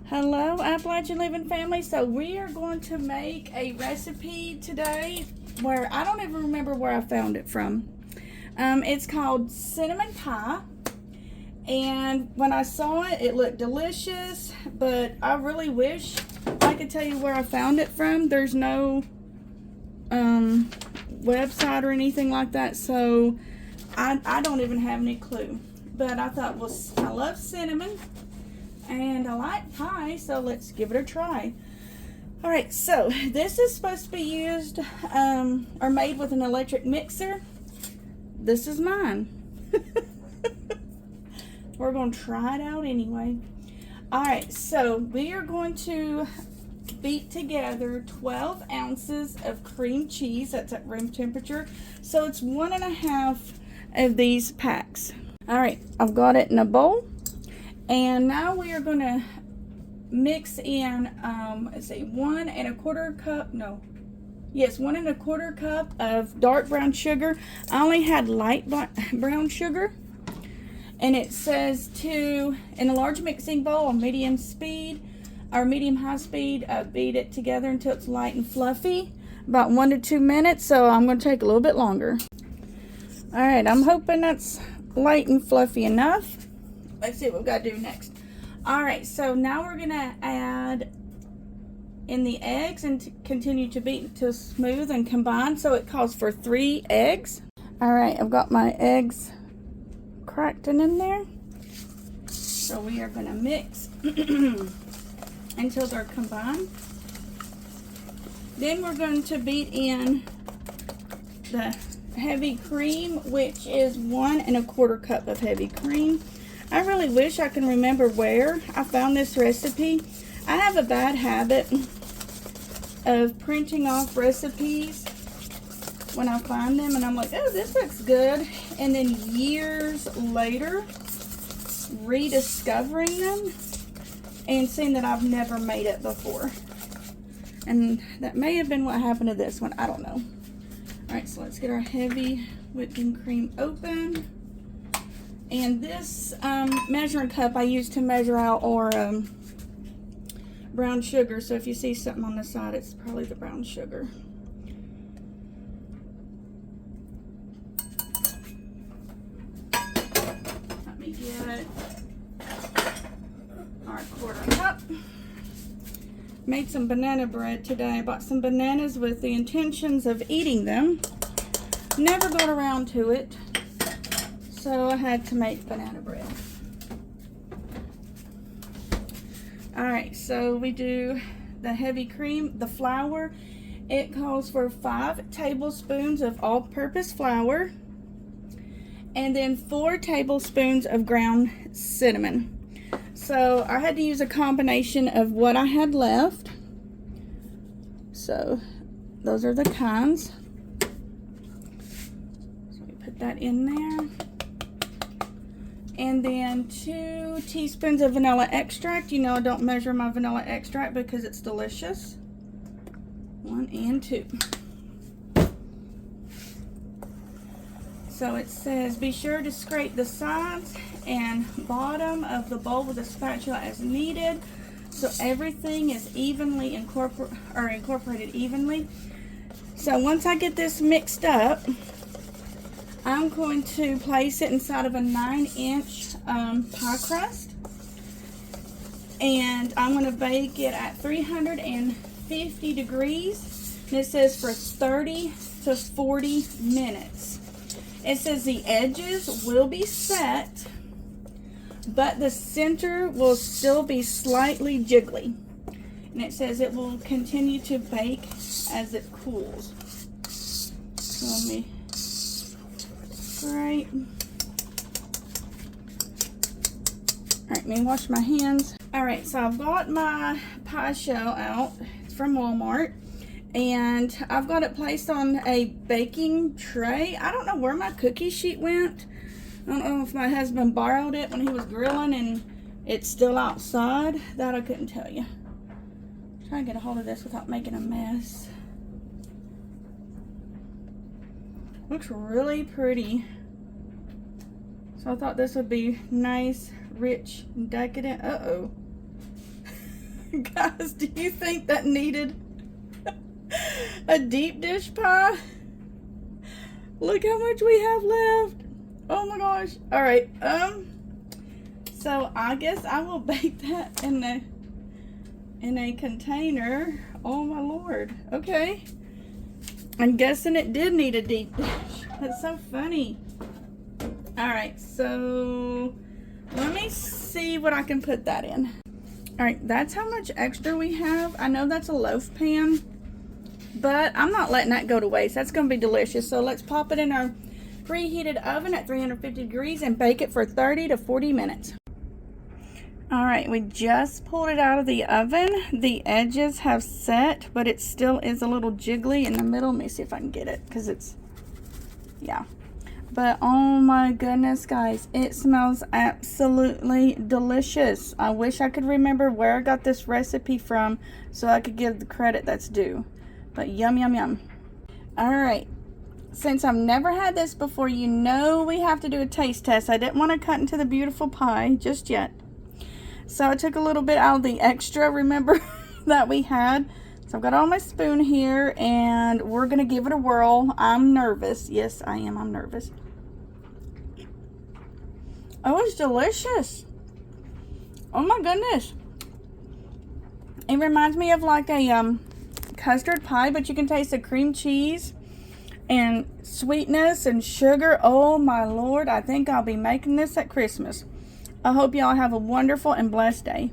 Hello, Appalachian Living family. So we are going to make a recipe today where I don't even remember where I found it from. It's called cinnamon pie, and when I saw it, it looked delicious, but I really wish I could tell you where I found it from. There's no website or anything like that, so I don't even have any clue. But I thought, well, I love cinnamon and I like pie, so let's give it a try. All right, so this is supposed to be used or made with an electric mixer. This is mine. We're going to try it out anyway. All right, so we are going to beat together 12 ounces of cream cheese. That's at room temperature. So it's 1.5 of these packs. All right, I've got it in a bowl. And now we are going to mix in, let's see, 1.25 cup, no, yes, 1.25 cup of dark brown sugar. I only had light brown sugar. And it says to, in a large mixing bowl on medium speed, or medium-high speed, beat it together until it's light and fluffy, about 1 to 2 minutes, so I'm going to take a little bit longer. All right, I'm hoping that's light and fluffy enough. Let's see what we've got to do next. All right, so now we're going to add in the eggs and continue to beat until smooth and combine. So it calls for 3 eggs. All right, I've got my eggs cracked in there. So we are going to mix until they're combined. Then we're going to beat in the heavy cream, which is 1.25 cup of heavy cream. I really wish I can remember where I found this recipe. I have a bad habit of printing off recipes when I find them and I'm like, oh, this looks good. And then years later, rediscovering them and seeing that I've never made it before. And that may have been what happened to this one. I don't know. All right, so let's get our heavy whipping cream open. And this measuring cup I use to measure out our brown sugar. So if you see something on the side, it's probably the brown sugar. Let me get our 1/4 cup. Made some banana bread today. I bought some bananas with the intentions of eating them. Never got around to it. So I had to make banana bread. All right, so we do the heavy cream, the flour. It calls for 5 tablespoons of all-purpose flour and then 4 tablespoons of ground cinnamon. So I had to use a combination of what I had left. So those are the kinds. So we put that in there. And then 2 teaspoons of vanilla extract. You know, I don't measure my vanilla extract because it's delicious. 1 and 2. So it says, be sure to scrape the sides and bottom of the bowl with a spatula as needed, so everything is evenly incorporated evenly. So once I get this mixed up, I'm going to place it inside of a 9-inch pie crust, and I'm going to bake it at 350 degrees, and it says for 30 to 40 minutes. It says the edges will be set, but the center will still be slightly jiggly, and it says it will continue to bake as it cools. So let me Right. All right, let me wash my hands. All right, so I've got my pie shell out. It's from Walmart, and I've got it placed on a baking tray. I don't know where my cookie sheet went. I don't know if my husband borrowed it when he was grilling and it's still outside. That I couldn't tell you. I'm trying to get a hold of this without making a mess. Looks really pretty. So I thought this would be nice, rich, and decadent. Uh-oh. Guys, do you think that needed a deep dish pie? Look how much we have left. Oh my gosh. All right. So I guess I will bake that in a container. Oh my Lord. Okay. I'm guessing it did need a deep dish. That's so funny. All right. So let me see what I can put that in. All right. That's how much extra we have. I know that's a loaf pan, but I'm not letting that go to waste. That's going to be delicious. So let's pop it in our preheated oven at 350 degrees and bake it for 30 to 40 minutes. All right, we just pulled it out of the oven. The edges have set, but it still is a little jiggly in the middle. Let me see if I can get it, because it's, yeah. But oh my goodness, guys, it smells absolutely delicious. I wish I could remember where I got this recipe from so I could give the credit that's due. But yum, yum, yum. All right. Since I've never had this before, you know we have to do a taste test. I didn't want to cut into the beautiful pie just yet. So I took a little bit out of the extra, remember, that we had. So I've got on my spoon here, and we're going to give it a whirl. I'm nervous. Yes, I am. I'm nervous. Oh, it's delicious. Oh my goodness. It reminds me of like a custard pie, but you can taste the cream cheese and sweetness and sugar. Oh my Lord, I think I'll be making this at Christmas. I hope y'all have a wonderful and blessed day.